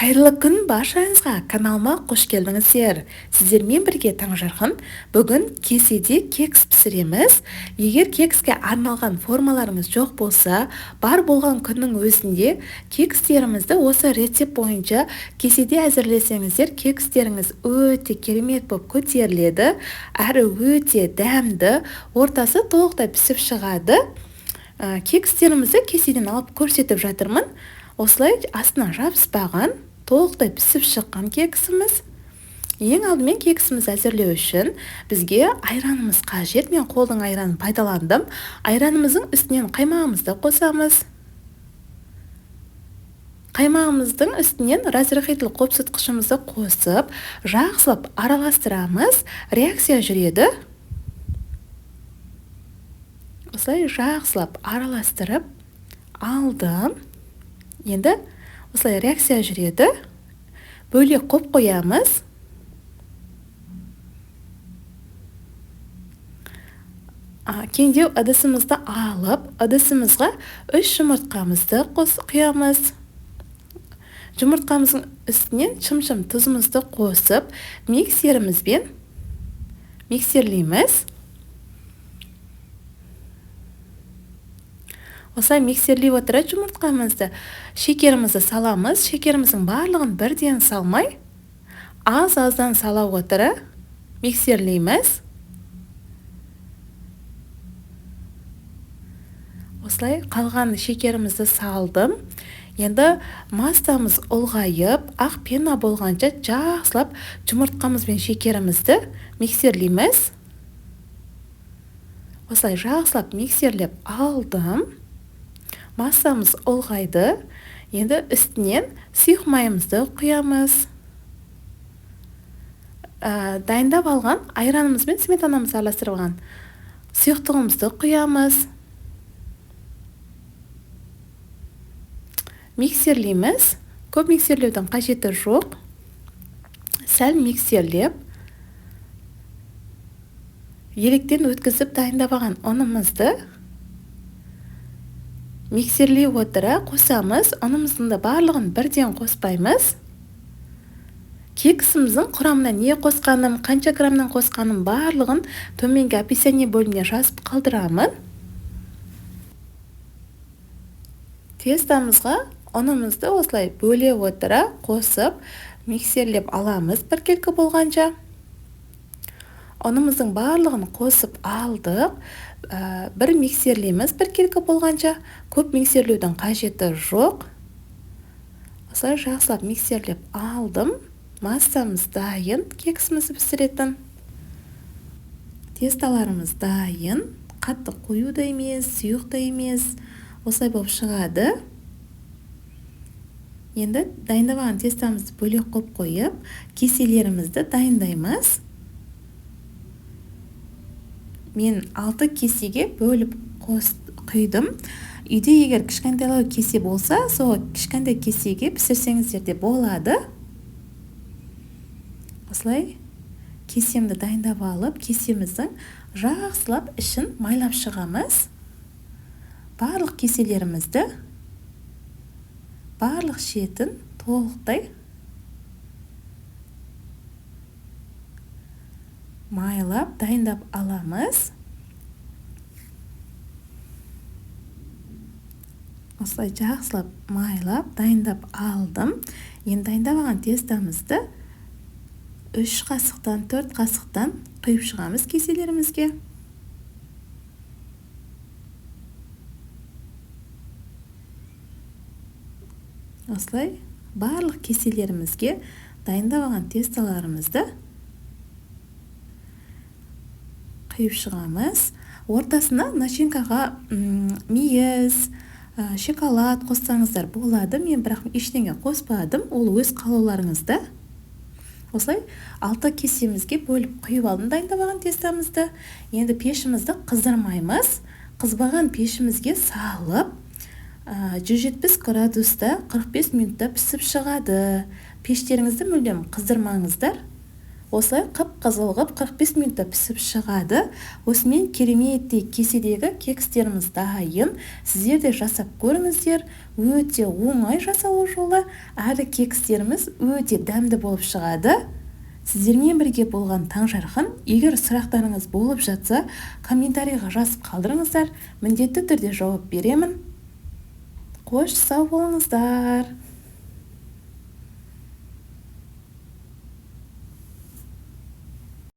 Қайырлы күн баршаңызға, каналыма қош келдіңіздер. Сіздермен бірге Таңжарқын. Бүгін кеседе кекс пісіреміз. Егер кекске арналған формаларыңыз жоқ болса, бар болған күннің өзінде кекстерімізді осы рецепт бойынша кеседе әзірлесеңіздер, кекстеріңіз өте керемет болып көтеріледі, әрі өте дәмді, ортасы толықтай пісіп шығады. Кекстерімізді кеседен алып көрсетіп жатырмын. Осылай астына жабыспаған, толықтай пісіп шыққан кексіміз. Ең алдымен кексімізді әзірлеу үшін бізге айранымыз қажет. Мен қолдың айранын пайдаландым. Айранымыздың үстінен қаймағымызды қосамыз. Қаймағымыздың үстінен разрыхитель қопсытқышымызды қосып, жақсылап араластырамыз. Реакция жүреді. Осылай жақсылап араластырып алдым. Енді осылай реакция жүреді. Бөлек қоп қоямыз. Кеңдеу ыдысымызды алып, ыдысымызға 3 жұмыртқамызды құямыз. Жұмыртқамыздың үстінен шым-шым тұзымызды қосып, миксерімізбен миксерлейміз. Осылай миксерлей отыра жұмыртқамызды, шекерімізді саламыз. Шекеріміздің барлығын бірден салмай, аз-аздан сала отыра миксерлейміз. Осылай қалған шекерімізді салдым. Енді массамыз ұлғайып, ақ пена болғанша жақсылап жұмыртқамыз бен шекерімізді миксерлейміз. Осылай жақсылап миксерлеп алдым. Массамыз ұлғайды. Енді үстінен сұйық майымызды құямыз. Дайындап алған айранымыз бен сметанамызды араластырып алған сұйықтығымызды құямыз. Миксерлейміз. Көп миксерлеудің қажеті жоқ. Сәл миксерлеп, електен өткізіп дайындап алған ұнымызды миксерлей отыра қосамыз. Ұнымыздың да барлығын бірден қоспаймыз. Кексіміздің құрамына не қосқаным, қанша граммнан қосқаным барлығын төменгі описание бөліміне жазып қалдырамын. Тестамызға ұнымызды осылай бөле отыра қосып, миксерлеп аламыз біркелкі болғанша. Ұнымыздың барлығын қосып алдық. Бір миксерлейміз біркелкі болғанша. Көп миксерлеудің қажеті жоқ. Осылай жақсылап миксерлеп алдым. Массамыз дайын, кексімізді пісіретін. Тесталарымыз дайын. Қатты қою да емес, сұйық та емес. Осылай болып шығады. Енді дайындаған тестамызды бөлек қойып қойып, кеселерімізді дайындаймыз. Мен 6 кесеге бөліп құйдым. Үйде егер кішкентайлау кесе болса, сол кішкентай кесеге пісірсеңіздер де болады. Осылай кесемді дайындап алып, кесеміздің жақсылап ішін майлап шығамыз. Барлық кеселерімізді, барлық шетін толықтай майлап дайындап аламыз. Осылай жақсылап майлап дайындап алдым. Енді дайындап алған тестамызды 3 қасықтан 4 қасықтан құйып шығамыз кеселерімізге. Осылай барлық кеселерімізге дайындап алған тесталарымызды құйып шығамыз. Ортасына начинкаға мейіз, шоколад қоссаңыздар болады. Мен бірақ ештеңе қоспадым. Ол өз қалауларыңызда. Осылай 6 кесемізге бөліп құйып алдым дайындап алған тестамызды. Енді пешімізді қыздырмаймыз. Қызбаған пешімізге салып, 170 градуста 45 минутта пісіп шығады. Пештеріңізді мүлдем қыздырмаңыздар. осылай қып-қызыл қып 45 минутта пісіп шығады. Осымен кереметтей кеседегі кекстеріміз дайын. Сіздер де жасап көріңіздер. Өте оңай жасалу жолы, әрі кекстеріміз өте дәмді болып шығады. Сіздермен бірге болған Таңжарқын. Егер сұрақтарыңыз болып жатса, комментарийға жазып қалдырыңыздар. Міндетті түрде жауап беремін. Қош сау болыңыздар.